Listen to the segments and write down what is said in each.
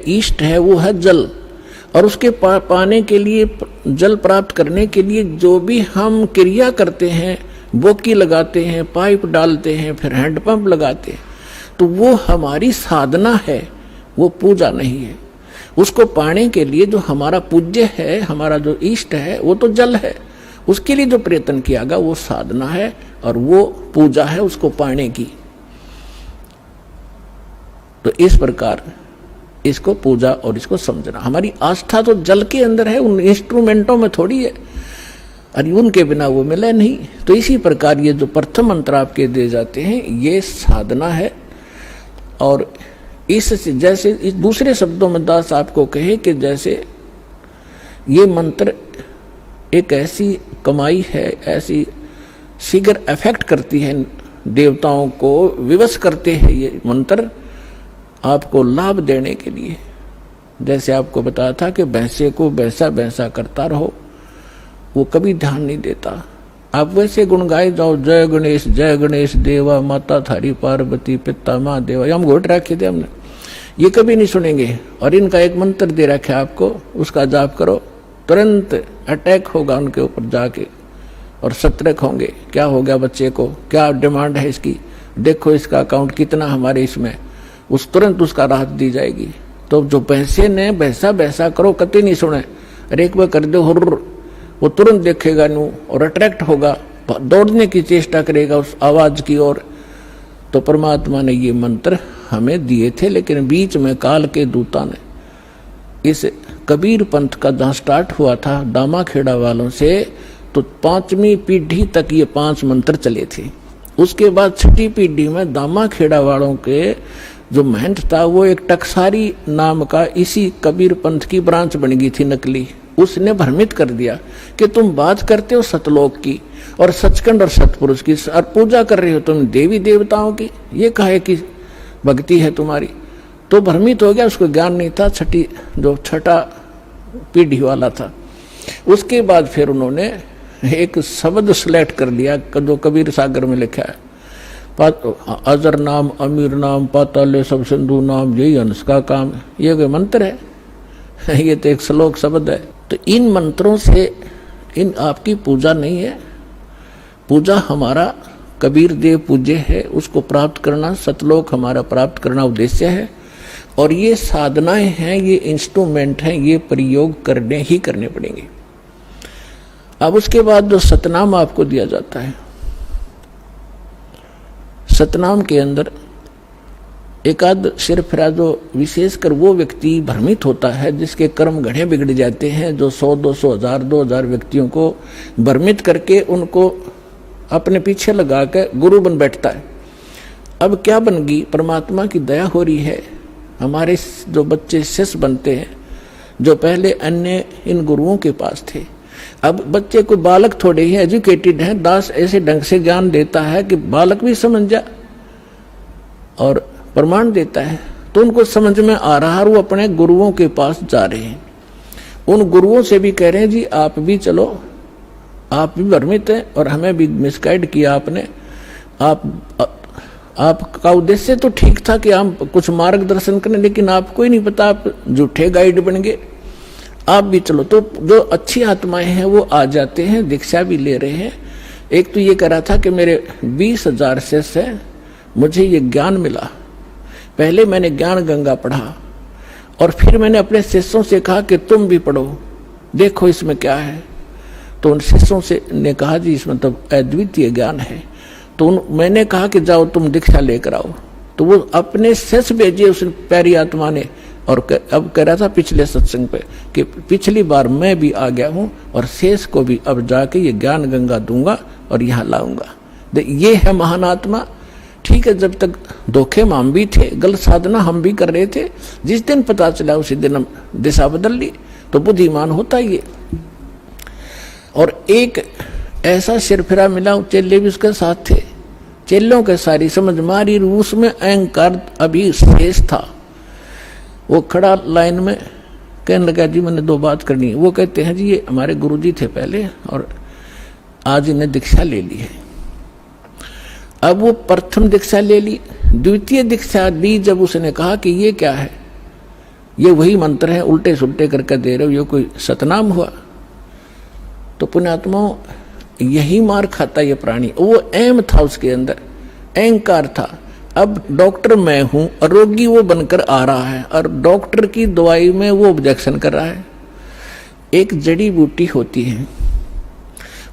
ईष्ट है वो है जल, और उसके पाने के लिए, जल प्राप्त करने के लिए जो भी हम क्रिया करते हैं, बोकी लगाते हैं, पाइप डालते हैं, फिर हैंडपंप लगाते हैं, तो वो हमारी साधना है, वो पूजा नहीं है। उसको पाने के लिए जो हमारा पूज्य है, हमारा जो इष्ट है, वो तो जल है। उसके लिए जो प्रयत्न किया गया वो साधना है और वो पूजा है उसको पाने की। तो इस प्रकार इसको पूजा और इसको समझना। हमारी आस्था तो जल के अंदर है, उन इंस्ट्रूमेंटों में थोड़ी है, और उनके बिना वो मिले नहीं। तो इसी प्रकार ये जो प्रथम मंत्र आपके दिए जाते हैं ये साधना है। और इस जैसे इस दूसरे शब्दों में दास आपको कहे कि जैसे ये मंत्र एक ऐसी कमाई है, ऐसी शीघ्र अफेक्ट करती है, देवताओं को विवश करते हैं ये मंत्र आपको लाभ देने के लिए। जैसे आपको बताया था कि भैंसे को भैंसा भैंसा करता रहो, वो कभी ध्यान नहीं देता। आप वैसे गुण गाए जाओ, जय गणेश देवा, माता थारी पार्वती, पिता माँ देवा, हम घोट रखे थे हमने, ये कभी नहीं सुनेंगे। और इनका एक मंत्र दे रखा है आपको, उसका जाप करो, तुरंत अटैक होगा उनके ऊपर जाके और सतर्क होंगे। क्या हो गया बच्चे को, क्या डिमांड है इसकी, देखो इसका अकाउंट कितना हमारे इसमें, उस तुरंत उसका राहत दी जाएगी। तो जो पैसे ने भैंसा भैंसा करो कति नहीं सुने, अरे एक बार कर दो हुर्र, वो तुरंत देखेगा नू और अट्रैक्ट होगा, दौड़ने की चेष्टा करेगा उस आवाज की ओर। तो परमात्मा ने ये मंत्र हमें दिए थे, लेकिन बीच में काल के दूता ने इस कबीर पंथ का जहाँ स्टार्ट हुआ था दामाखेड़ा वालों से, तो 5वीं पीढ़ी तक ये 5 मंत्र चले थे। उसके बाद 6ठी पीढ़ी में दामाखेड़ा वालों के जो महंत था वो एक टकसारी नाम का इसी कबीर पंथ की ब्रांच बन गई थी नकली। उसने भ्रमित कर दिया कि तुम बात करते हो सतलोक की और सचखंड और सतपुरुष की, और पूजा कर रहे हो तुम देवी देवताओं की, ये कहे कि भक्ति है तुम्हारी। तो भ्रमित हो गया, उसको ज्ञान नहीं था, छठा पीढ़ी वाला था। उसके बाद फिर उन्होंने एक शब्द सिलेक्ट कर लिया जो कबीर सागर में लिखा है, अजर नाम अमीर नाम पाताले सब सिंधु नाम, यही हंस का काम। ये कोई मंत्र है? ये तो एक श्लोक शब्द है। तो इन मंत्रों से इन आपकी पूजा नहीं है। पूजा हमारा कबीर देव पूज्य है, उसको प्राप्त करना, सतलोक हमारा प्राप्त करना उद्देश्य है। और ये साधनाएं हैं, ये इंस्ट्रूमेंट हैं, ये प्रयोग करने ही करने पड़ेंगे। अब उसके बाद जो सतनाम आपको दिया जाता है, सतनाम के अंदर एकाध सिरफिरा जो विशेषकर वो व्यक्ति भ्रमित होता है जिसके कर्म घड़े बिगड़ जाते हैं, जो 100, 200, 1000, 2000 व्यक्तियों को भ्रमित करके उनको अपने पीछे लगा के गुरु बन बैठता है। अब क्या बन गई, परमात्मा की दया हो रही है, हमारे जो बच्चे शिष्य बनते हैं जो पहले अन्य इन गुरुओं के पास थे, अब बच्चे को बालक थोड़े ही एजुकेटेड हैं, दास ऐसे ढंग से ज्ञान देता है कि बालक भी समझ जा और प्रमाण देता है, तो उनको समझ में आ रहा है, वो अपने गुरुओं के पास जा रहे हैं। उन गुरुओं से भी कह रहे हैं जी आप भी चलो, आप भी भ्रमित हैं और हमें भी मिसगाइड किया आपने। आपका उद्देश्य तो ठीक था कि हम कुछ मार्गदर्शन करें, लेकिन आपको ही नहीं पता, आप झूठे गाइड बन गए, आप भी चलो। तो जो अच्छी आत्माएं हैं वो आ जाते हैं, दीक्षा भी ले रहे हैं। एक तो ये कह रहा था कि मेरे 20,000 शिष्य हैं, मुझे ये ज्ञान मिला, पहले मैंने ज्ञान गंगा पढ़ा और फिर मैंने अपने शिष्यों से कहा कि तुम भी पढ़ो, देखो इसमें क्या है। तो उन शिष्यों से ने कहा जी इसमें तो अद्वितीय ज्ञान है। तो मैंने कहा कि जाओ तुम दीक्षा लेकर आओ। तो वो अपने शिष्य भेजे उस प्यारी आत्मा ने, और अब कह रहा था पिछले सत्संग पे कि पिछली बार मैं भी आ गया हूँ और शेष को भी अब जाके ये ज्ञान गंगा दूंगा और यहाँ लाऊंगा। ये है महान आत्मा। ठीक है, जब तक धोखे में हम भी थे, गलत साधना हम भी कर रहे थे, जिस दिन पता चला उसी दिन हम दिशा बदल ली। तो बुद्धिमान होता ही है। और एक ऐसा सिरफिरा मिला, चेले भी उसके साथ थे, चेलों के सारी समझ मारी, रूस में अहंकार अभी शेष था। वो खड़ा लाइन में कहने लगा जी मैंने 2 बात करनी है। वो कहते हैं जी ये हमारे गुरुजी थे पहले और आज इन्हें दीक्षा ले ली है। अब वो प्रथम दीक्षा ले ली, द्वितीय दीक्षा ली, जब उसने कहा कि ये क्या है, ये वही मंत्र है, उल्टे सुल्टे करके दे रहे हो, ये कोई सतनाम हुआ? तो पुण्यात्मा यही मार खाता ये प्राणी। वो एम था उसके अंदर, अहंकार था। अब डॉक्टर मैं हूं और रोगी वो बनकर आ रहा है, और डॉक्टर की दवाई में वो ऑब्जेक्शन कर रहा है। एक जड़ी बूटी होती है,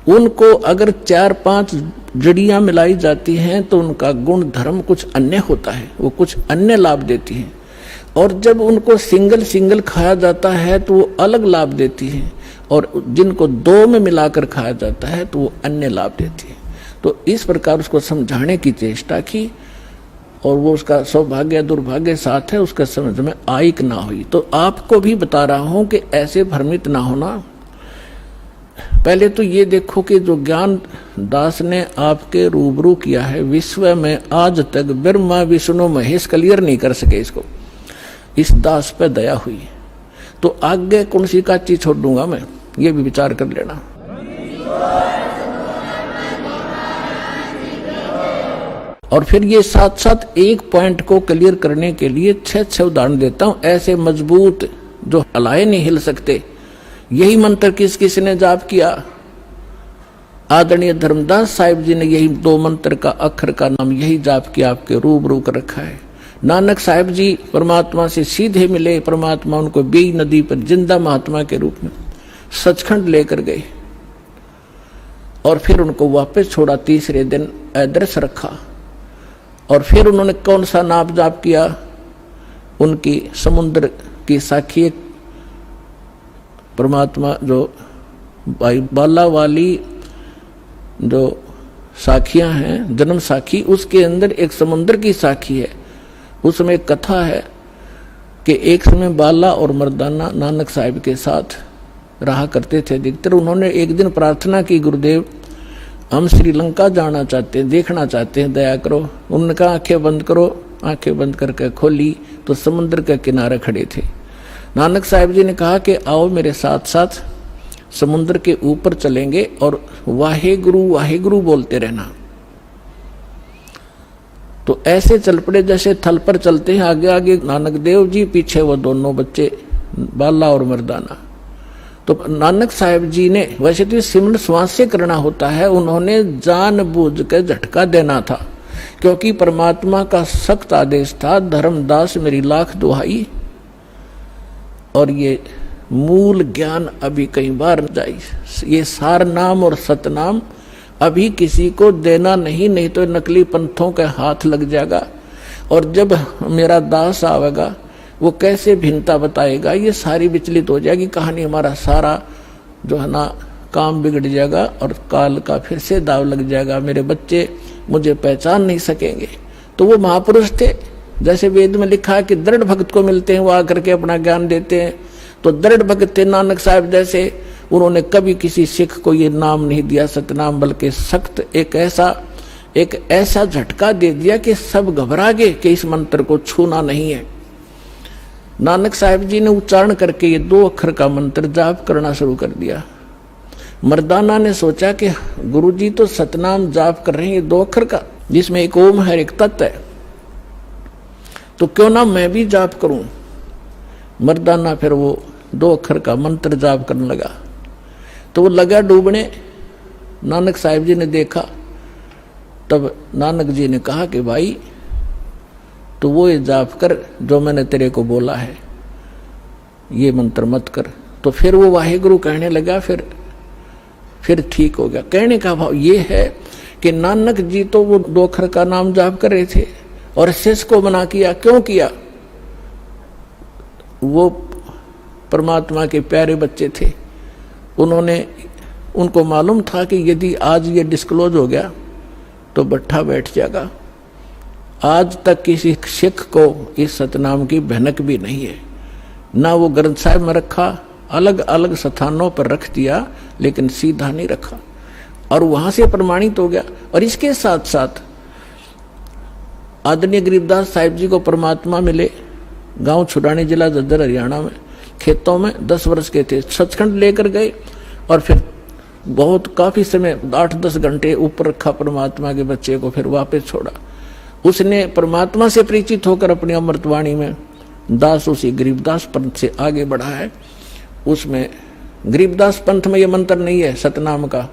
उनको अगर 4-5 जड़ियां मिलाई जाती हैं तो उनका गुण धर्म कुछ अन्य होता है, वो कुछ अन्य लाभ देती है। और जब उनको सिंगल सिंगल खाया जाता है तो वो अलग लाभ देती है, और जिनको 2 में मिलाकर खाया जाता है तो वो अन्य लाभ देती है। तो इस प्रकार उसको समझाने की चेष्टा की, और वो उसका सौभाग्य दुर्भाग्य साथ है, उसका समझ में आयिक ना हुई। तो आपको भी बता रहा हूं कि ऐसे भ्रमित ना होना। पहले तो ये देखो कि जो ज्ञान दास ने आपके रूबरू किया है, विश्व में आज तक ब्रह्मा विष्णु महेश क्लियर नहीं कर सके इसको, इस दास पे दया हुई। तो आगे कौन सी का चीज छोड़ दूंगा मैं, ये भी विचार कर लेना। और फिर ये साथ साथ एक पॉइंट को क्लियर करने के लिए 6 उदाहरण देता हूं, ऐसे मजबूत जो हलाए नहीं हिल सकते। यही मंत्र किस किस ने जाप किया? आदरणीय धर्मदास साहिब जी ने यही 2 मंत्र का अक्षर का नाम यही जाप किया, आपके रूबरू कर रखा है। नानक साहिब जी परमात्मा से सीधे मिले, परमात्मा उनको बेई नदी पर जिंदा महात्मा के रूप में सचखंड लेकर गए, और फिर उनको वापस छोड़ा। तीसरे दिन अदृश्य रखा, और फिर उन्होंने कौन सा नाम जाप किया? उनकी समुद्र की साखी परमात्मा जो बाला वाली जो साखियां हैं, जन्म साखी, उसके अंदर एक समुद्र की साखी है। उसमें एक कथा है कि एक समय बाला और मर्दाना नानक साहिब के साथ रहा करते थे अधिकतर। उन्होंने एक दिन प्रार्थना की, गुरुदेव हम श्रीलंका जाना चाहते हैं, देखना चाहते हैं, दया करो। उन्होंने कहा आंखें बंद करो। आंखें बंद करके खोली तो समुद्र के किनारे खड़े थे। नानक साहिब जी ने कहा कि आओ मेरे साथ साथ समुद्र के ऊपर चलेंगे और वाहेगुरु वाहेगुरु बोलते रहना। तो ऐसे चल पड़े जैसे थल पर चलते हैं, आगे आगे नानक देव जी, पीछे वो दोनों बच्चे बाला और मर्दाना। तो नानक साहिब जी ने, वैसे तो सिमरन श्वास से करना होता है, उन्होंने जानबूझ के झटका देना था, क्योंकि परमात्मा का सख्त आदेश था, धर्मदास मेरी लाख दुहाई। और ये मूल ज्ञान अभी कई बार जाए, ये सार नाम और सतनाम अभी किसी को देना नहीं तो नकली पंथों के हाथ लग जाएगा। और जब मेरा दास आवेगा वो कैसे भिन्नता बताएगा, ये सारी विचलित हो जाएगी कहानी। हमारा सारा जो है ना काम बिगड़ जाएगा, और काल का फिर से दाव लग जाएगा। मेरे बच्चे मुझे पहचान नहीं सकेंगे। तो वो महापुरुष थे, जैसे वेद में लिखा है कि दृढ़ भक्त को मिलते हैं, वो आकर के अपना ज्ञान देते हैं। तो दृढ़ भक्त थे नानक साहिब जैसे। उन्होंने कभी किसी सिख को ये नाम नहीं दिया सतनाम, बल्कि सख्त एक ऐसा झटका दे दिया कि सब घबरा गए कि इस मंत्र को छूना नहीं है। नानक साहिब जी ने उच्चारण करके ये 2 अक्षर का मंत्र जाप करना शुरू कर दिया। मर्दाना ने सोचा कि गुरुजी तो सतनाम जाप कर रहे हैं, ये 2 अक्षर का, जिसमें एक ओम है, एक तत् है, तो क्यों ना मैं भी जाप करूं। मर्दाना फिर वो 2 अक्षर का मंत्र जाप करने लगा। तो वो लगा डूबने। नानक साहिब जी ने देखा, तब नानक जी ने कहा कि भाई तो वो ये जाप कर जो मैंने तेरे को बोला है, ये मंत्र मत कर। तो फिर वो वाहेगुरु कहने लगा, फिर ठीक हो गया। कहने का भाव ये है कि नानक जी तो वो 2 अक्षर का नाम जाप कर रहे थे और शिष्य को मना किया। क्यों किया? वो परमात्मा के प्यारे बच्चे थे, उनको मालूम था कि यदि आज ये डिस्क्लोज हो गया तो बट्ठा बैठ जाएगा। आज तक किसी सिख को इस सतनाम की भनक भी नहीं है, ना वो ग्रंथ साहिब में रखा, अलग अलग स्थानों पर रख दिया, लेकिन सीधा नहीं रखा, और वहां से प्रमाणित हो गया। और इसके साथ साथ आदरणीय गरीबदास साहिब जी को परमात्मा मिले, गांव छुड़ानी, जिला जज्जर, हरियाणा में, खेतों में 10 वर्ष के थे, सचखंड लेकर गए। और फिर बहुत काफी समय 8-10 घंटे ऊपर रखा परमात्मा के बच्चे को, फिर वापस छोड़ा। उसने परमात्मा से परिचित होकर अपनी अमृतवाणी में दास उसी गरीबदास पंथ से आगे बढ़ा है। उसमें गरीबदास पंथ में ये मंत्र नहीं है सतनाम का,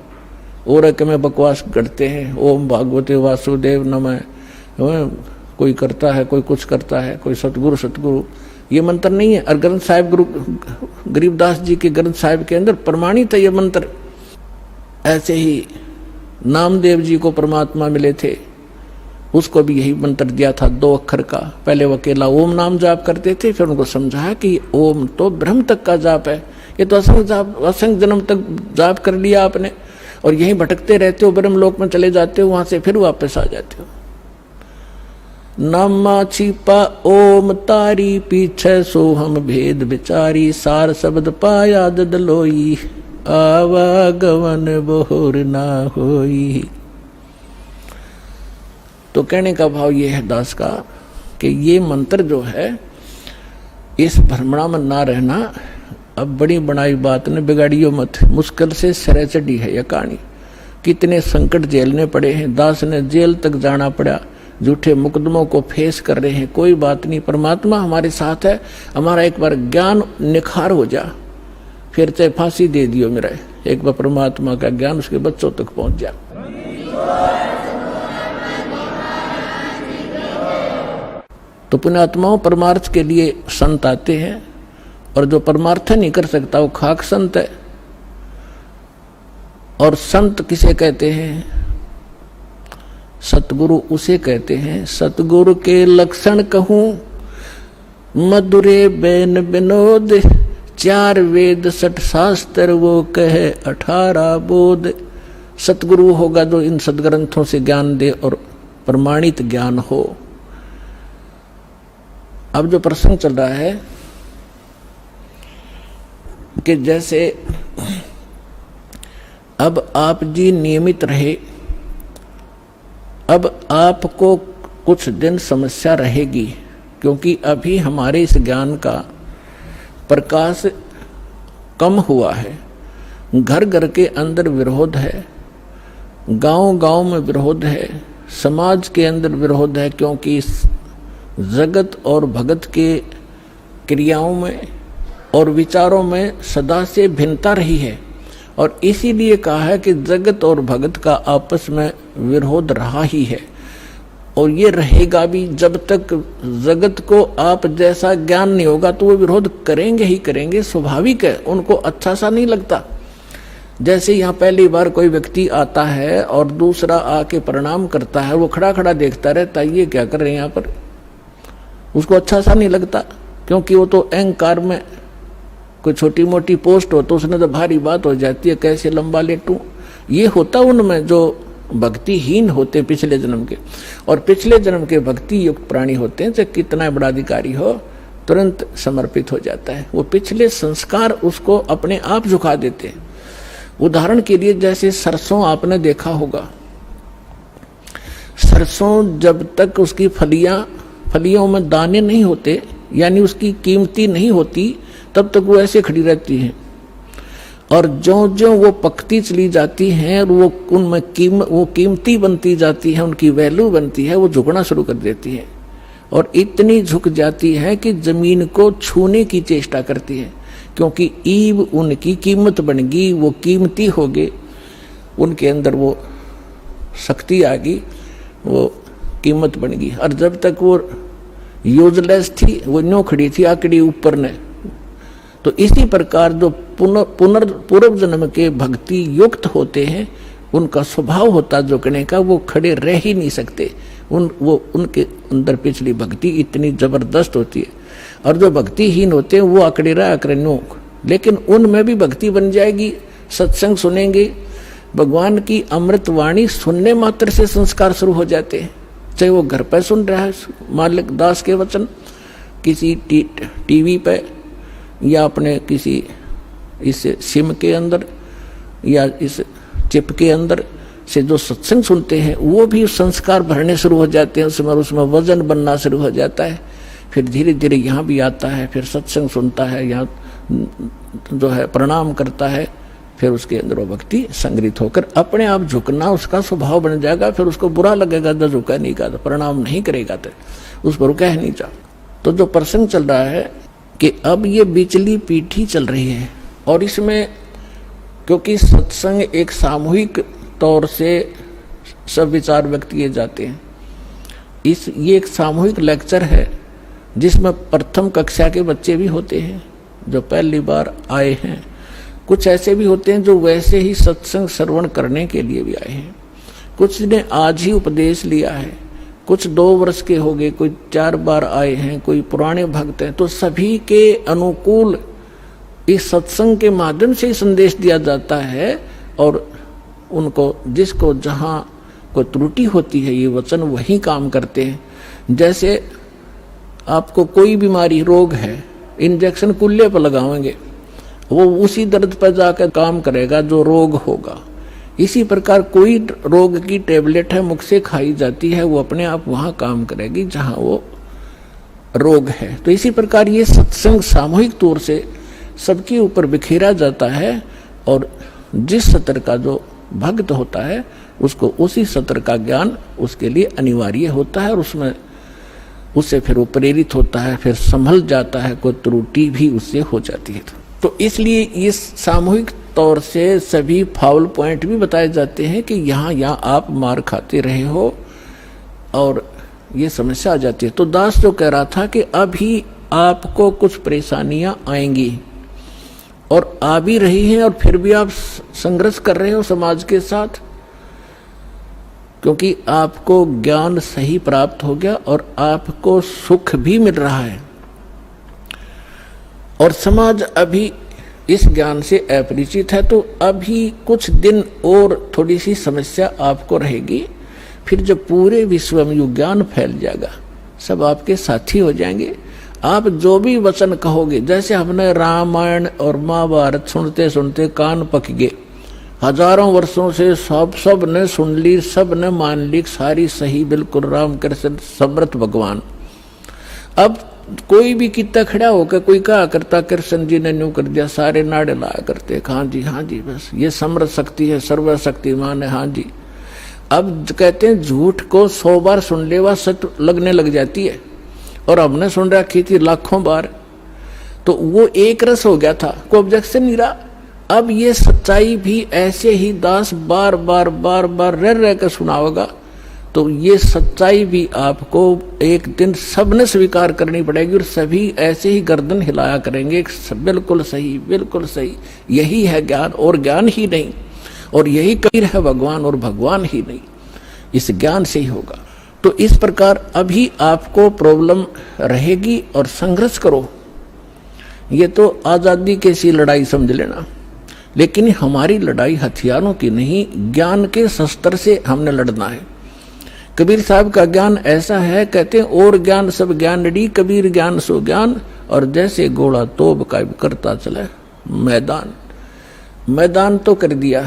और में बकवास करते हैं, ओम भागवते वासुदेव नमः, कोई करता है, कोई कुछ करता है, कोई सतगुरु सतगुरु, ये मंत्र नहीं है। और ग्रंथ साहिब गुरु गरीबदास जी के ग्रंथ साहिब के अंदर प्रमाणित है ये मंत्र। ऐसे ही नामदेव जी को परमात्मा मिले थे, उसको भी यही मंत्र दिया था 2 अक्षर का। पहले वो अकेला ओम नाम जाप करते थे, फिर उनको समझाया कि ओम तो ब्रह्म तक का जाप है, ये तो असंख्य जन्म तक जाप कर लिया आपने, और यहीं भटकते रहते हो, ब्रह्म लोक में चले जाते हो, वहां से फिर वापस आ जाते हो। नामा छिपा ओम तारी, पीछे सो हम भेद विचारी, सार शब्द पाया दलोई, आवागमन बोर ना होई। तो कहने का भाव ये है दास का कि ये मंत्र जो है, इस भ्रमणा में ना रहना। अब बड़ी बनाई बात ने बिगाड़ियो मत, मुश्किल से सिरे चढ़ी है यह कहानी। कितने संकट झेलने पड़े हैं, दास ने जेल तक जाना पड़ा, झूठे मुकदमों को फेस कर रहे हैं। कोई बात नहीं, परमात्मा हमारे साथ है। हमारा एक बार ज्ञान निखार हो जा, फिर चाहे फांसी दे दियो मेरा, एक बार परमात्मा का ज्ञान उसके बच्चों तक पहुंच जा। तो पुण्यात्माओं, परमार्थ के लिए संत आते हैं, और जो परमार्थ नहीं कर सकता वो खाक संत है। और संत किसे कहते हैं? सतगुरु उसे कहते हैं। सतगुरु के लक्षण कहूं, मधुरे बैन विनोद, 4 वेद 60 शास्त्र वो कहे 18 बोध। सतगुरु होगा जो इन सदग्रंथों से ज्ञान दे और प्रमाणित ज्ञान हो। अब जो प्रसंग चल रहा है कि जैसे अब आप जी नियमित रहे, अब आपको कुछ दिन समस्या रहेगी, क्योंकि अभी हमारे इस ज्ञान का प्रकाश कम हुआ है। घर घर के अंदर विरोध है, गांव गांव में विरोध है, समाज के अंदर विरोध है, क्योंकि जगत और भगत के क्रियाओं में और विचारों में सदा से भिन्नता रही है। और इसीलिए कहा है कि जगत और भगत का आपस में विरोध रहा ही है, और ये रहेगा भी। जब तक जगत को आप जैसा ज्ञान नहीं होगा तो वो विरोध करेंगे ही करेंगे, स्वाभाविक है, उनको अच्छा सा नहीं लगता। जैसे यहाँ पहली बार कोई व्यक्ति आता है और दूसरा आके प्रणाम करता है, वो खड़ा खड़ा देखता रहता है, ये क्या कर रहे हैं यहाँ पर, उसको अच्छा सा नहीं लगता, क्योंकि वो तो अहंकार में कोई छोटी मोटी पोस्ट हो तो उसने तो भारी बात हो जाती है, कैसे लंबा लेटूं। ये होता उनमें जो भक्तिहीन होते पिछले जन्म के, और पिछले जन्म के भक्ति युक्त प्राणी होते हैं, चाहे कितना बड़ा अधिकारी हो तुरंत समर्पित हो जाता है। वो पिछले संस्कार उसको अपने आप झुका देते हैं। उदाहरण के लिए जैसे सरसों आपने देखा होगा, सरसों जब तक उसकी फलियों में दाने नहीं होते, यानी उसकी कीमती नहीं होती, तब तक वो ऐसे खड़ी रहती है। और जो जो वो पकती चली जाती हैं और वो उनमें वो कीमती बनती जाती है, उनकी वैल्यू बनती है, वो झुकना शुरू कर देती है, और इतनी झुक जाती है कि जमीन को छूने की चेष्टा करती है, क्योंकि ईब उनकी कीमत बन गई, वो कीमती हो गए, उनके अंदर वो शक्ति आ गई, वो कीमत बन गई। और जब तक वो यूजलेस थी, वो न्यों खड़ी थी आकड़ी ऊपर ने। तो इसी प्रकार जो पूर्व जन्म के भक्ति युक्त होते हैं, उनका स्वभाव होता झुकने का, वो खड़े रह ही नहीं सकते। उनके अंदर पिछली भक्ति इतनी जबरदस्त होती है। और जो भक्तिहीन होते हैं वो आकड़े रहा आकड़े, लेकिन उनमें भी भक्ति बन जाएगी। सत्संग सुनेंगे, भगवान की अमृत वाणी सुनने मात्र से संस्कार शुरू हो जाते हैं। चाहे वो घर पर सुन रहा है मालिक दास के वचन, किसी टीवी पे, या अपने किसी इस सिम के अंदर, या इस चिप के अंदर से जो सत्संग सुनते हैं, वो भी संस्कार भरने शुरू हो जाते हैं, उसमें वजन बनना शुरू हो जाता है। फिर धीरे धीरे यहाँ भी आता है, फिर सत्संग सुनता है, यहाँ जो है प्रणाम करता है, फिर उसके अंदर वो भक्ति संग्रहित होकर अपने आप झुकना उसका स्वभाव बन जाएगा। फिर उसको बुरा लगेगा जब झुका नहीं का, प्रणाम नहीं करेगा तो उस पर कह नहीं जा। तो जो प्रसंग चल रहा है कि अब ये बिचली पीठी चल रही है, और इसमें क्योंकि सत्संग एक सामूहिक तौर से सब विचार व्यक्त किए जाते हैं, ये एक सामूहिक लेक्चर है जिसमें प्रथम कक्षा के बच्चे भी होते हैं जो पहली बार आए हैं, कुछ ऐसे भी होते हैं जो वैसे ही सत्संग श्रवण करने के लिए भी आए हैं, कुछ ने आज ही उपदेश लिया है, कुछ 2 वर्ष के हो गए, कोई 4 बार आए हैं, कोई पुराने भक्त हैं। तो सभी के अनुकूल इस सत्संग के माध्यम से ही संदेश दिया जाता है, और उनको जिसको जहाँ कोई त्रुटि होती है ये वचन वही काम करते हैं। जैसे आपको कोई बीमारी रोग है, इंजेक्शन कुल्ले पर लगाएंगे, वो उसी दर्द पर जाकर काम करेगा जो रोग होगा। इसी प्रकार कोई रोग की टेबलेट है मुख से खाई जाती है, वो अपने आप वहां काम करेगी जहां वो रोग है। तो इसी प्रकार ये सत्संग सामूहिक तौर से सबके ऊपर बिखेरा जाता है, और जिस सत्र का जो भक्त होता है उसको उसी सत्र का ज्ञान उसके लिए अनिवार्य होता है, और उससे फिर वो प्रेरित होता है, फिर संभल जाता है, कोई त्रुटि भी उससे हो जाती है। तो इसलिए इस सामूहिक तौर से सभी फाउल पॉइंट भी बताए जाते हैं कि यहाँ आप मार खाते रहे हो और ये समस्या आ जाती है। तो दास जो कह रहा था कि अभी आपको कुछ परेशानियां आएंगी, और आ भी रही हैं, और फिर भी आप संघर्ष कर रहे हो समाज के साथ, क्योंकि आपको ज्ञान सही प्राप्त हो गया और आपको सुख भी मिल रहा है, और समाज अभी इस ज्ञान से अपरिचित है। तो अभी कुछ दिन और थोड़ी सी समस्या आपको रहेगी, फिर जब पूरे विश्व में यू ज्ञान फैल जाएगा, सब आपके साथी हो जाएंगे। आप जो भी वचन कहोगे, जैसे हमने रामायण और महाभारत सुनते सुनते कान पक गए, हजारों वर्षों से सब ने सुन ली, सब ने मान ली, सारी सही बिल्कुल राम कृष्ण समर्थ भगवान। अब कोई भी कितना खड़ा होकर कोई कहा करता कृष्ण जी ने न्यू कर दिया, सारे नाड़े लाया करते, हाँ जी बस ये समर्थ शक्ति है, सर्वशक्तिमान है, हाँ जी। अब कहते हैं झूठ को 100 बार सुन ले वह सत्य लगने लग जाती है, और हमने सुन रखी थी लाखों बार, तो वो एक रस हो गया था, कोई ऑब्जेक्शन नहीं रहा। अब ये सच्चाई भी ऐसे ही दास बार बार रह कर सुनाओगा, तो ये सच्चाई भी आपको एक दिन सबने स्वीकार करनी पड़ेगी, और सभी ऐसे ही गर्दन हिलाया करेंगे, बिल्कुल सही, यही है ज्ञान, और ज्ञान ही नहीं, और यही कबीर है भगवान, और भगवान ही नहीं, इस ज्ञान से ही होगा। तो इस प्रकार अभी आपको प्रॉब्लम रहेगी, और संघर्ष करो। ये तो आजादी की सी लड़ाई समझ लेना, लेकिन हमारी लड़ाई हथियारों की नहीं, ज्ञान के शस्त्र से हमने लड़ना है। कबीर साहब का ज्ञान ऐसा है, कहते हैं और ज्ञान सब ज्ञानड़ी, कबीर ज्ञान सो ज्ञान, और जैसे घोड़ा तोब का करता चले मैदान तो कर दिया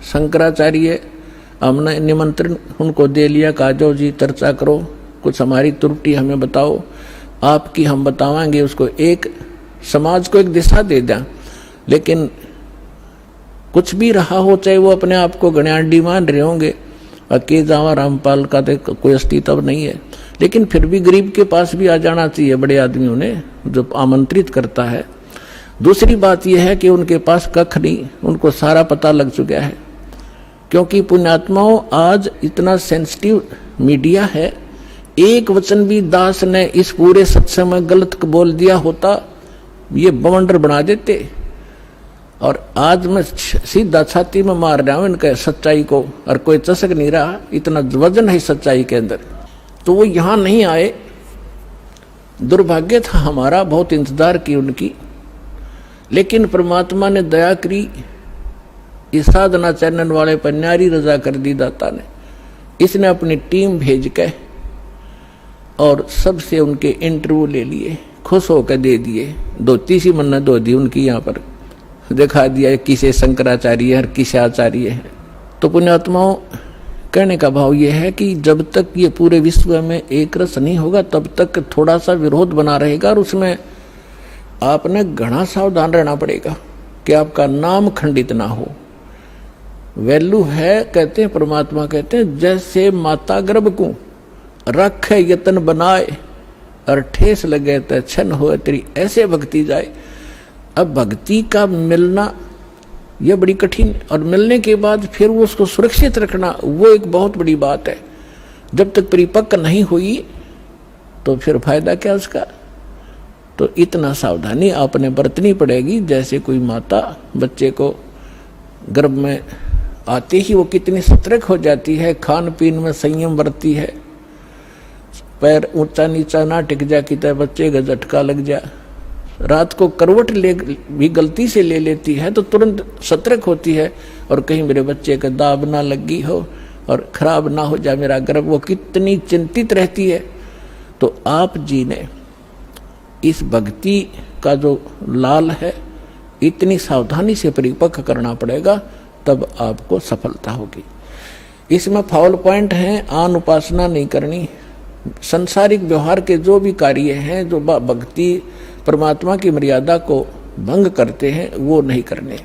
शंकराचार्य, हमने निमंत्रण उनको दे लिया, कहा जाओ जी चर्चा करो, कुछ हमारी त्रुटि हमें बताओ, आपकी हम बतावाएंगे, उसको एक समाज को एक दिशा दे दें। लेकिन कुछ भी रहा हो, चाहे वो अपने आप को गण्याडी मान रहे होंगे, के जावा रामपाल का तो कोई अस्तित्व नहीं है, लेकिन फिर भी गरीब के पास भी आ जाना चाहिए बड़े आदमियों ने, जो आमंत्रित करता है। दूसरी बात यह है कि उनके पास कख नहीं, उनको सारा पता लग चुका है, क्योंकि पुण्यात्माओं आज इतना सेंसिटिव मीडिया है, एक वचन भी दास ने इस पूरे सत्संग में गलत बोल दिया होता, ये बवंडर बना देते। और आज मैं सीधा छाती में मार रहा हूं इनके सच्चाई को, और कोई चसक नहीं रहा, इतना वजन है सच्चाई के अंदर। तो वो यहां नहीं आए, दुर्भाग्य था हमारा, बहुत इंतजार की उनकी, लेकिन परमात्मा ने दया करी, इस साधना चैनल वाले पर न्यारी रजा कर दी दाता ने। इसने अपनी टीम भेज के और सबसे उनके इंटरव्यू ले लिए, खुश होकर दे दिए, 2-3 मन्नत दो दी उनकी, यहाँ पर दिखा दिया किसे शंकराचार्य है, किसे आचार्य है। तो पुण्यात्माओं, कहने का भाव यह है कि जब तक ये पूरे विश्व में एक रस नहीं होगा, तब तक थोड़ा सा विरोध बना रहेगा, और उसमें आपने घना सावधान रहना पड़ेगा कि आपका नाम खंडित ना हो। वैल्यू है, कहते हैं परमात्मा कहते हैं, जैसे माता गर्भ को रखे यतन बनाए, और ठेस लगे तो छन हो तेरी ऐसे भक्ति जाए। अब भक्ति का मिलना यह बड़ी कठिन, और मिलने के बाद फिर वो उसको सुरक्षित रखना वो एक बहुत बड़ी बात है। जब तक परिपक्व नहीं हुई तो फिर फायदा क्या उसका। तो इतना सावधानी आपने बरतनी पड़ेगी। जैसे कोई माता बच्चे को गर्भ में आते ही वो कितनी सतर्क हो जाती है, खान पीन में संयम बरतती है, पैर ऊंचा नीचा ना टिक जा कि बच्चे का झटका लग जा, रात को करवट ले भी गलती से ले लेती है तो तुरंत सतर्क होती है, और कहीं मेरे बच्चे का दाब ना लगी हो और खराब ना हो जाए मेरा गर्भ, वो कितनी चिंतित रहती है। तो आप जी ने इस भक्ति का जो लाल है इतनी सावधानी से परिपक्व करना पड़ेगा, तब आपको सफलता होगी। इसमें फाउल पॉइंट है, आन उपासना नहीं करनी, संसारिक व्यवहार के जो भी कार्य हैं जो भक्ति परमात्मा की मर्यादा को भंग करते हैं वो नहीं करने,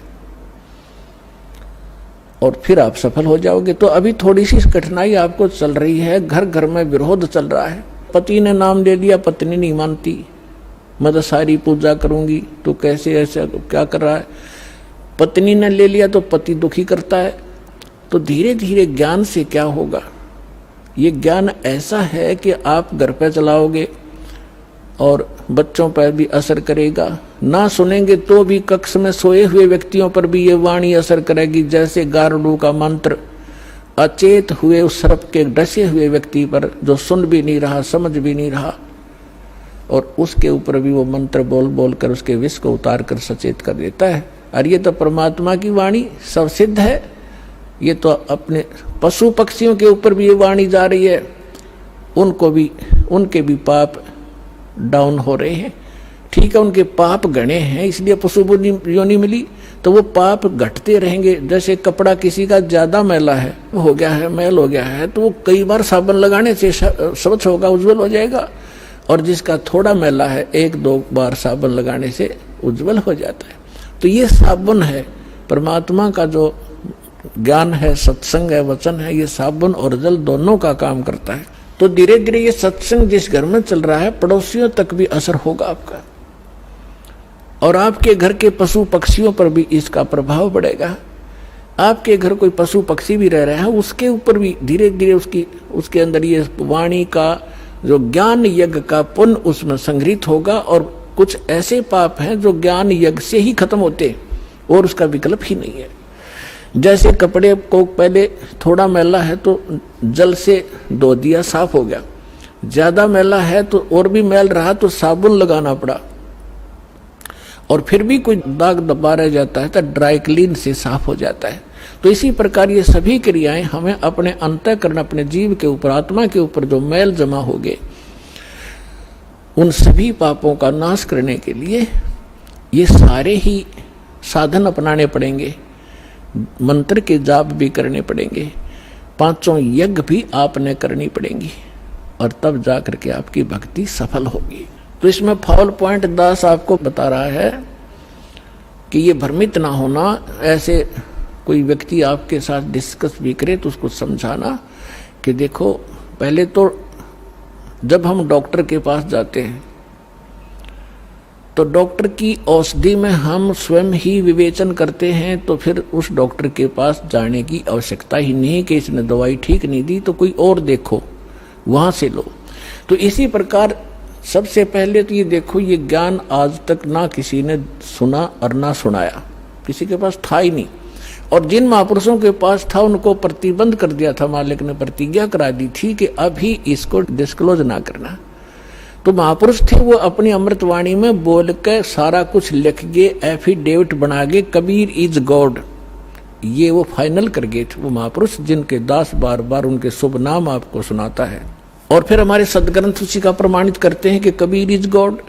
और फिर आप सफल हो जाओगे। तो अभी थोड़ी सी कठिनाई आपको चल रही है, घर घर में विरोध चल रहा है। पति ने नाम ले लिया, पत्नी नहीं मानती, मैं तो सारी पूजा करूंगी, तो कैसे ऐसा क्या कर रहा है। पत्नी ने ले लिया तो पति दुखी करता है। तो धीरे धीरे ज्ञान से क्या होगा, ये ज्ञान ऐसा है कि आप घर पे चलाओगे और बच्चों पर भी असर करेगा, ना सुनेंगे तो भी कक्ष में सोए हुए व्यक्तियों पर भी ये वाणी असर करेगी। जैसे गारुड़ का मंत्र अचेत हुए उस सर्प के डसे हुए व्यक्ति पर जो सुन भी नहीं रहा, समझ भी नहीं रहा, और उसके ऊपर भी वो मंत्र बोल बोल कर उसके विष को उतार कर सचेत कर देता है। और ये तो परमात्मा की वाणी सब सिद्ध है। ये तो अपने पशु पक्षियों के ऊपर भी ये वाणी जा रही है, उनको भी उनके भी पाप डाउन हो रहे हैं। ठीक है, उनके पाप गणे हैं इसलिए पशु योनि मिली, तो वो पाप घटते रहेंगे। जैसे कपड़ा किसी का ज्यादा मैला है, हो गया है, मैल हो गया है, तो वो कई बार साबुन लगाने से स्वच्छ होगा, उज्जवल हो जाएगा। और जिसका थोड़ा मैला है, एक दो बार साबुन लगाने से उज्जवल हो जाता है। तो ये साबुन है, परमात्मा का जो ज्ञान है, सत्संग है, वचन है, ये साबुन और जल दोनों का काम करता है। तो धीरे धीरे ये सत्संग जिस घर में चल रहा है, पड़ोसियों तक भी असर होगा आपका, और आपके घर के पशु पक्षियों पर भी इसका प्रभाव पड़ेगा। आपके घर कोई पशु पक्षी भी रह रहे हैं, उसके ऊपर भी धीरे धीरे उसके अंदर ये वाणी का जो ज्ञान यज्ञ का पुण्य उसमें संग्रहित होगा। और कुछ ऐसे पाप हैं जो ज्ञान यज्ञ से ही खत्म होते और उसका विकल्प ही नहीं है। जैसे कपड़े को पहले थोड़ा मैला है तो जल से धो दिया, साफ हो गया, ज्यादा मैला है तो और भी मैल रहा तो साबुन लगाना पड़ा, और फिर भी कोई दाग दबा रह जाता है तो ड्राई क्लीन से साफ हो जाता है। तो इसी प्रकार ये सभी क्रियाएं हमें अपने अंतःकरण, अपने जीव के ऊपर, आत्मा के ऊपर जो मैल जमा हो गए, उन सभी पापों का नाश करने के लिए ये सारे ही साधन अपनाने पड़ेंगे। मंत्र के जाप भी करने पड़ेंगे, पांचों यज्ञ भी आपने करनी पड़ेंगी, और तब जाकर के आपकी भक्ति सफल होगी। तो इसमें फाउल पॉइंट दास आपको बता रहा है कि ये भ्रमित ना होना। ऐसे कोई व्यक्ति आपके साथ डिस्कस भी करे तो उसको समझाना कि देखो, पहले तो जब हम डॉक्टर के पास जाते हैं तो डॉक्टर की औषधि में हम स्वयं ही विवेचन करते हैं, तो फिर उस डॉक्टर के पास जाने की आवश्यकता ही नहीं कि इसने दवाई ठीक नहीं दी तो कोई और देखो, वहां से लो। तो इसी प्रकार सबसे पहले तो ये देखो, ये ज्ञान आज तक ना किसी ने सुना और ना सुनाया, किसी के पास था ही नहीं। और जिन महापुरुषों के पास था उनको प्रतिबंध कर दिया था, मालिक ने प्रतिज्ञा करा दी थी कि अभी इसको डिस्क्लोज ना करना। तो महापुरुष थे, वो अपनी अमृतवाणी में बोल के सारा कुछ लिख गए, एफिडेविट बना गए, कबीर इज गॉड, ये वो फाइनल कर गए थे वो महापुरुष, जिनके दास बार बार उनके शुभ नाम आपको सुनाता है। और फिर हमारे सदग्रंथ उसी का प्रमाणित करते हैं कि कबीर इज गॉड।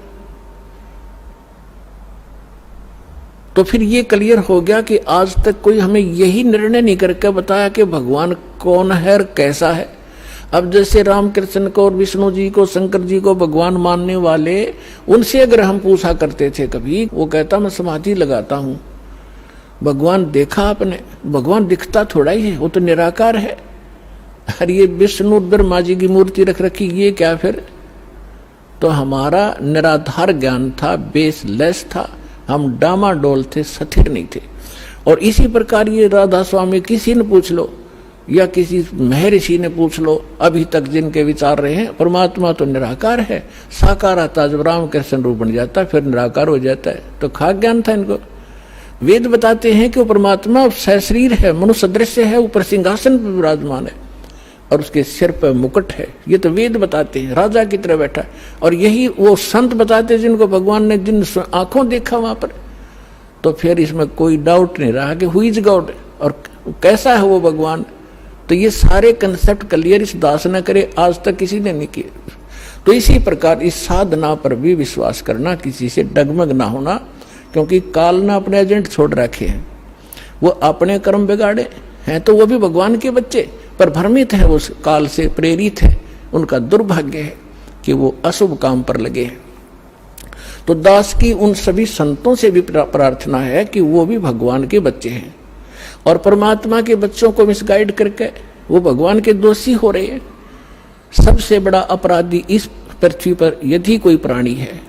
तो फिर ये क्लियर हो गया कि आज तक कोई हमें यही निर्णय नहीं करके बताया कि भगवान कौन है और कैसा है। अब जैसे रामकृष्ण को और विष्णु जी को, शंकर जी को भगवान मानने वाले, उनसे अगर हम पूछा करते थे कभी, वो कहता मैं समाधि लगाता हूं, भगवान देखा आपने? भगवान दिखता थोड़ा ही है, वो तो निराकार है। अरे ये विष्णु ब्रह्मा जी की मूर्ति रख रखी, ये क्या फिर? तो हमारा निराधार ज्ञान था, बेसलेस था, हम डामाडोल थे, स्थिर नहीं थे। और इसी प्रकार ये राधा स्वामी किसी ने पूछ लो या किसी महर्षि ने पूछ लो, अभी तक जिनके विचार रहे हैं, परमात्मा तो निराकार है, साकार आता जब रामकृष्ण रूप बन जाता फिर निराकार हो जाता है। तो खाक ज्ञान था इनको। वेद बताते हैं कि वो परमात्मा सशरीर है, मनुष्य दृश्य है, ऊपर सिंहासन पर विराजमान है और उसके सिर पर मुकुट है। ये तो वेद बताते हैं, राजा की तरह बैठा। और यही वो संत बताते हैं जिनको भगवान ने जिन आंखों देखा वहां पर। तो फिर इसमें कोई डाउट नहीं रहा कि हु इज गॉड और कैसा है वो भगवान। तो ये सारे कंसेप्ट क्लियर इस दास ने करे, आज तक किसी ने नहीं किए। तो इसी प्रकार इस साधना पर भी विश्वास करना, किसी से डगमग ना होना, क्योंकि काल ने अपने एजेंट छोड़ रखे हैं। वो अपने कर्म बिगाड़े हैं तो वो भी भगवान के बच्चे, पर भ्रमित है, उस काल से प्रेरित है। उनका दुर्भाग्य है कि वो अशुभ काम पर लगे हैं। तो दास की उन सभी संतों से भी प्रार्थना है कि वो भी भगवान के बच्चे हैं और परमात्मा के बच्चों को मिसगाइड करके वो भगवान के दोषी हो रहे हैं। सबसे बड़ा अपराधी इस पृथ्वी पर यदि कोई प्राणी है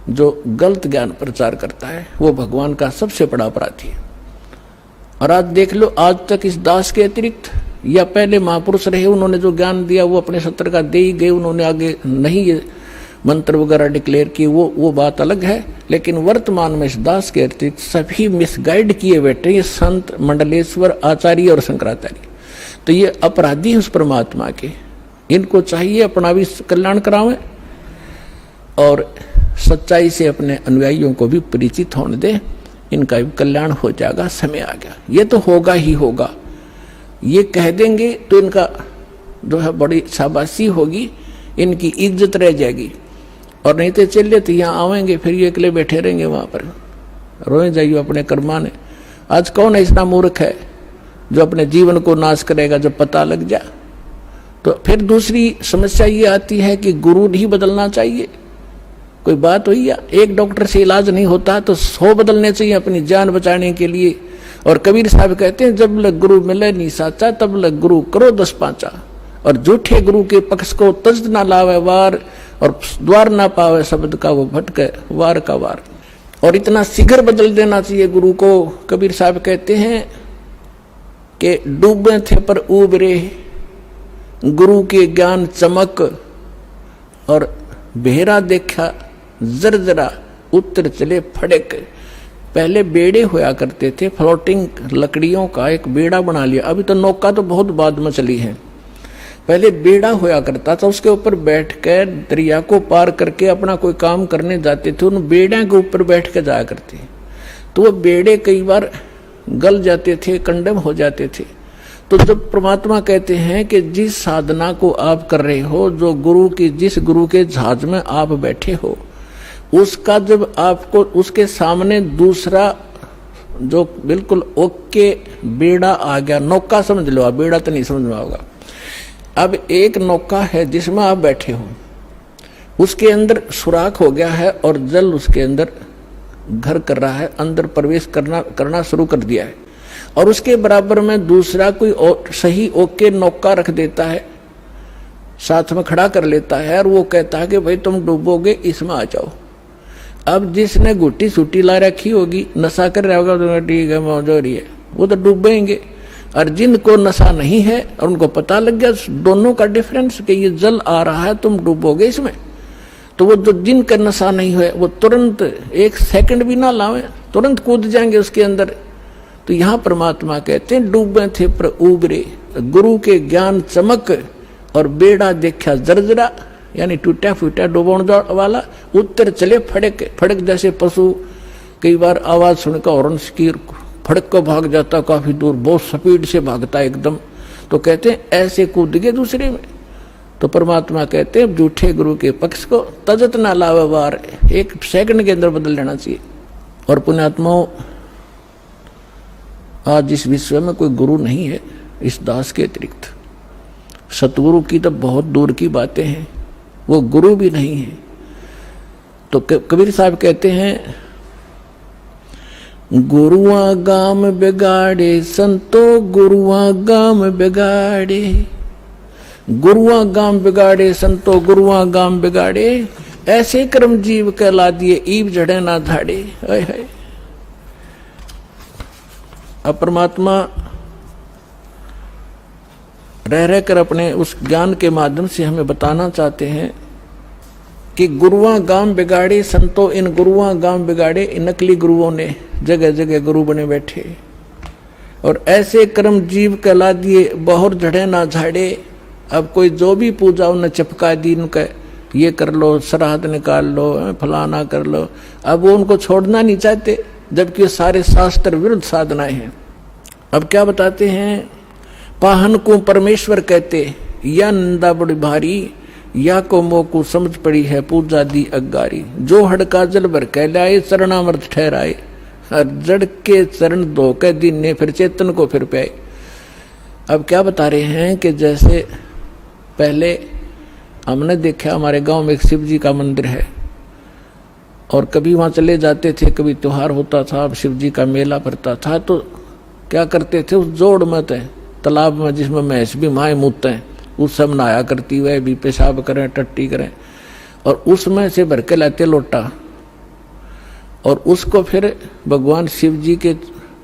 जो गलत ज्ञान प्रचार करता है, वो भगवान का सबसे बड़ा अपराधी है। और आज देख लो, आज तक इस दास के अतिरिक्त या पहले महापुरुष रहे, उन्होंने जो ज्ञान दिया वो अपने सत्र का दे ही गए, उन्होंने आगे नहीं ये मंत्र वगैरह डिक्लेयर किए, वो बात अलग है। लेकिन वर्तमान में इस दास के अतिरिक्त सभी मिसगाइड किए बैठे, ये संत, मंडलेश्वर, आचार्य और शंकराचार्य। तो ये अपराधी उस परमात्मा के, इनको चाहिए अपना भी कल्याण करावें और सच्चाई से अपने अनुयायियों को भी परिचित होने दें, इनका भी कल्याण हो जाएगा। समय आ गया, ये तो होगा ही होगा। ये कह देंगे तो इनका जो है बड़ी शाबाशी होगी, इनकी इज्जत रह जाएगी। और नहीं तो चलिए तो यहाँ आवेंगे, फिर ये अकेले बैठे रहेंगे वहां पर, रोए जाइए अपने कर्माने। आज कौन ऐसा मूर्ख है जो अपने जीवन को नाश करेगा जब पता लग जाए? तो फिर दूसरी समस्या ये आती है कि गुरु नहीं बदलना चाहिए। कोई बात हुई या एक डॉक्टर से इलाज नहीं होता तो 100 बदलने चाहिए अपनी जान बचाने के लिए। और कबीर साहब कहते हैं, जब लग गुरु मिले नहीं साचा, तब लग गुरु करो 10 पांचा। और झूठे गुरु के पक्ष को तज ना लावे वार, और द्वार ना पावे शब्द का वो भटके वार का वार। और इतना शीघ्र बदल देना चाहिए गुरु को। कबीर साहब कहते हैं कि डूबे थे पर उबरे, गुरु के ज्ञान चमक, और बेहरा देखा जरजरा, उत्तर चले फड़क। पहले बेड़े होया करते थे, फ्लोटिंग लकड़ियों का एक बेड़ा बना लिया। अभी तो नौका तो बहुत बाद में चली है, पहले बेड़ा होया करता था, उसके ऊपर बैठकर दरिया को पार करके अपना कोई काम करने जाते थे, उन बेड़े के ऊपर बैठ के जाया करते। तो वो बेड़े कई बार गल जाते थे, कंडम हो जाते थे। तो जब परमात्मा कहते हैं कि जिस साधना को आप कर रहे हो, जो गुरु की, जिस गुरु के जहाज में आप बैठे हो, उसका जब आपको उसके सामने दूसरा जो बिल्कुल ओके बेड़ा आ गया, नौका समझ लो आप, बेड़ा तो नहीं समझ में होगा। अब एक नौका है जिसमें आप बैठे हो, उसके अंदर सुराख हो गया है और जल उसके अंदर घर कर रहा है, अंदर प्रवेश करना शुरू कर दिया है। और उसके बराबर में दूसरा कोई सही ओके नौका रख देता है, साथ में खड़ा कर लेता है, और वो कहता है कि भाई तुम डूबोगे, इसमें आ जाओ। अब जिसने गुट्टी सूटी ला रखी होगी, नशा कर रहा होगा, तो ठीक है मौज हो रही है, वो तो डूबेंगे। और जिनको नशा नहीं है और उनको पता लग गया दोनों का डिफरेंस कि ये जल आ रहा है, तुम डूबोगे इसमें, तो वो जो जिनका नशा नहीं है वो तुरंत 1 सेकंड भी ना लावे, तुरंत कूद जाएंगे उसके अंदर। तो यहाँ परमात्मा कहते हैं, डूबे थे पर उबरे, गुरु के ज्ञान चमक, और बेड़ा देखा जर्जरा, यानी टूटा फूटा डूबोण वाला, उत्तर चले फड़क। फड़क जैसे पशु कई बार आवाज सुनकर हॉर्न की फड़क को भाग जाता, काफी दूर बहुत स्पीड से भागता एकदम। तो कहते हैं ऐसे कूद गए दूसरे में। तो परमात्मा कहते हैं झूठे गुरु के पक्ष को तजत ना लावे वार, 1 सेकंड के अंदर बदल लेना चाहिए। और पुण्यात्माओं, आज इस विश्व में कोई गुरु नहीं है इस दास के अतिरिक्त। सतगुरु की तो बहुत दूर की बातें हैं, वो गुरु भी नहीं है। तो कबीर साहब कहते हैं, गुरुआ गाम बिगाड़े संतो, गुरुआ गाम बिगाड़े, गुरुआ गाम बिगाड़े संतो गुरुआ गाम बिगाड़े, ऐसे कर्म जीव कहला दिए ईब जड़े ना धाड़े। है अब परमात्मा रह रहकर अपने उस ज्ञान के माध्यम से हमें बताना चाहते हैं कि गुरुआ गाम बिगाड़े संतो, इन गुरुआ गाम बिगाड़े, इन नकली गुरुओं ने जगह जगह गुरु बने बैठे, और ऐसे कर्म जीव कहला दिए बहुत झड़े ना झाड़े। अब कोई जो भी पूजा उन्हें चिपका दी, उनका ये कर लो, श्राद्ध निकाल लो, फलाना कर लो, अब वो उनको छोड़ना नहीं चाहते, जबकि सारे शास्त्र विरुद्ध साधनाएं हैं। अब क्या बताते हैं, पाहन को परमेश्वर कहते, या निंदा बड़ी भारी, या को मोकू समझ पड़ी है पूजा दी अगारी। जो हड़का जल भर कहलाए चरणामृत ठहराए, और जड़ के चरण धो के दिन ने फिर चेतन को फिर पाए। अब क्या बता रहे हैं कि जैसे पहले हमने देखा हमारे गांव में एक शिव जी का मंदिर है, और कभी वहां चले जाते थे, कभी त्योहार होता था, अब शिव जी का मेला भरता था, तो क्या करते थे, उस जोड़ में तालाब में जिसमें भैंस भी माए मूतते हैं, उस सब नहाया करती, वह भी पेशाब करें टट्टी करें, और उसमें से भर के लाते लोटा, और उसको फिर भगवान शिव जी के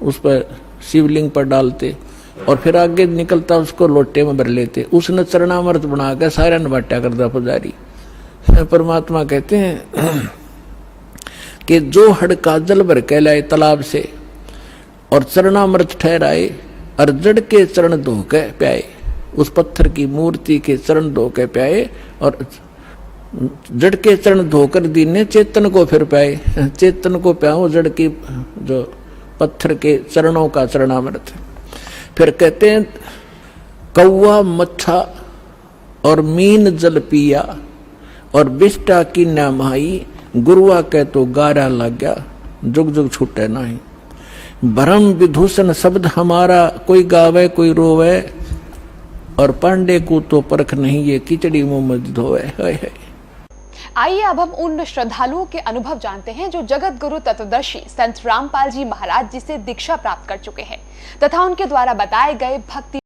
उस पर शिवलिंग पर डालते, और फिर आगे निकलता उसको लोटे में भर लेते। उसने चरणामृत बना के सारा नबाटा करता पुजारी। परमात्मा कहते हैं कि जो हड़का जल भर के लाए तालाब से, और चरणामृत ठहराए, और जड़ के चरण धो के प्याए, उस पत्थर की मूर्ति के चरण धो के प्याए, और जड़ के चरण धोकर दीने चेतन को फिर पाए। चेतन को प्याओ जड़ की जो पत्थर के चरणों का चरणामृत। फिर कहते हैं कौवा मच्छा और मीन जल पिया, और बिष्टा की नामाई, गुरुआ कह तो गारा लग गया, जुग जुग छूटे नहीं। भरम विदूषण शब्द हमारा, कोई गावे कोई रोवे, और पांडे को तो परख नहीं ये खिचड़ी मुंह में धोवे। आइए अब हम उन श्रद्धालुओं के अनुभव जानते हैं जो जगत गुरु तत्वदर्शी संत रामपाल जी महाराज जी से दीक्षा प्राप्त कर चुके हैं, तथा उनके द्वारा बताए गए भक्ति